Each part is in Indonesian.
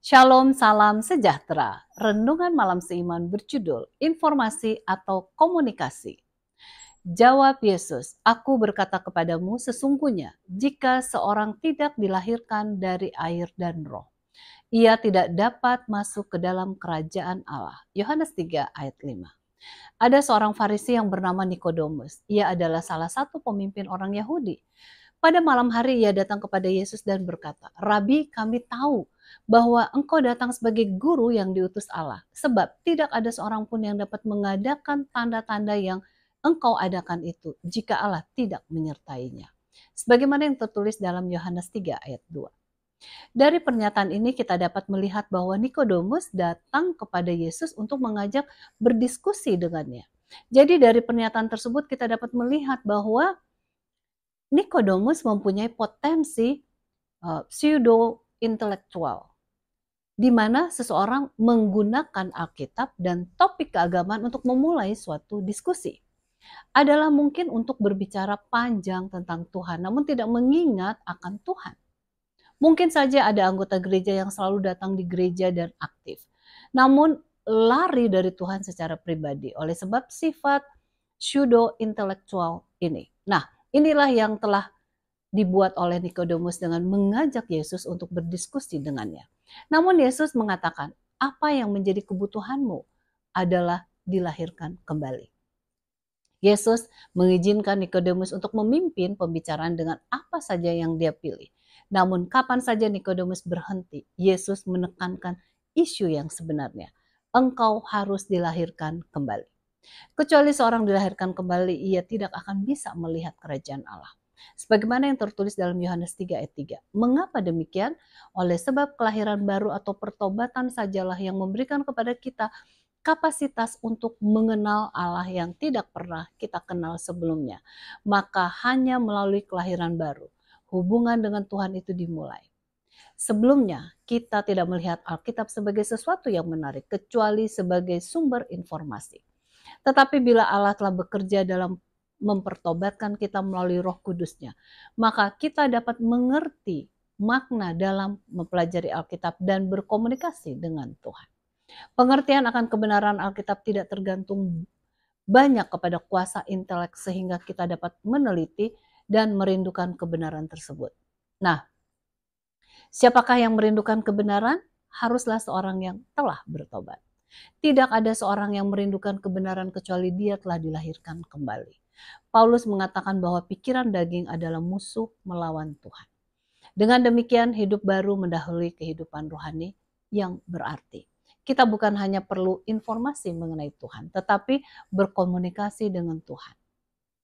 Shalom, salam sejahtera. Renungan malam seiman berjudul Informasi atau Komunikasi. Jawab Yesus, aku berkata kepadamu sesungguhnya jika seorang tidak dilahirkan dari air dan roh, ia tidak dapat masuk ke dalam kerajaan Allah. Yohanes 3 ayat 5. Ada seorang Farisi yang bernama Nikodemus. Ia adalah salah satu pemimpin orang Yahudi. Pada malam hari ia datang kepada Yesus dan berkata, "Rabi, kami tahu bahwa engkau datang sebagai guru yang diutus Allah, sebab tidak ada seorang pun yang dapat mengadakan tanda-tanda yang engkau adakan itu jika Allah tidak menyertainya." Sebagaimana yang tertulis dalam Yohanes 3 ayat 2. Dari pernyataan ini kita dapat melihat bahwa Nikodemus datang kepada Yesus untuk mengajak berdiskusi dengannya. Jadi dari pernyataan tersebut kita dapat melihat bahwa Nikodemus mempunyai potensi pseudo-intelektual, di mana seseorang menggunakan Alkitab dan topik keagamaan untuk memulai suatu diskusi. Adalah mungkin untuk berbicara panjang tentang Tuhan, namun tidak mengingat akan Tuhan. Mungkin saja ada anggota gereja yang selalu datang di gereja dan aktif, namun lari dari Tuhan secara pribadi oleh sebab sifat pseudo-intelektual ini. Nah, inilah yang telah dibuat oleh Nikodemus dengan mengajak Yesus untuk berdiskusi dengannya. Namun Yesus mengatakan, apa yang menjadi kebutuhanmu adalah dilahirkan kembali. Yesus mengizinkan Nikodemus untuk memimpin pembicaraan dengan apa saja yang dia pilih. Namun kapan saja Nikodemus berhenti, Yesus menekankan isu yang sebenarnya. Engkau harus dilahirkan kembali. Kecuali seorang dilahirkan kembali, ia tidak akan bisa melihat kerajaan Allah. Sebagaimana yang tertulis dalam Yohanes 3 ayat 3. Mengapa demikian? Oleh sebab kelahiran baru atau pertobatan sajalah yang memberikan kepada kita kapasitas untuk mengenal Allah yang tidak pernah kita kenal sebelumnya. Maka hanya melalui kelahiran baru, hubungan dengan Tuhan itu dimulai. Sebelumnya, kita tidak melihat Alkitab sebagai sesuatu yang menarik, kecuali sebagai sumber informasi. Tetapi bila Allah telah bekerja dalam mempertobatkan kita melalui Roh Kudus-Nya, maka kita dapat mengerti makna dalam mempelajari Alkitab dan berkomunikasi dengan Tuhan. Pengertian akan kebenaran Alkitab tidak tergantung banyak kepada kuasa intelek sehingga kita dapat meneliti dan merindukan kebenaran tersebut. Nah, siapakah yang merindukan kebenaran? Haruslah seorang yang telah bertobat. Tidak ada seorang yang merindukan kebenaran kecuali dia telah dilahirkan kembali. Paulus mengatakan bahwa pikiran daging adalah musuh melawan Tuhan. Dengan demikian hidup baru mendahului kehidupan rohani yang berarti. Kita bukan hanya perlu informasi mengenai Tuhan, tetapi berkomunikasi dengan Tuhan.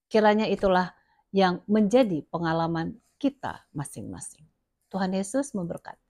Kiranya itulah yang menjadi pengalaman kita masing-masing. Tuhan Yesus memberkati.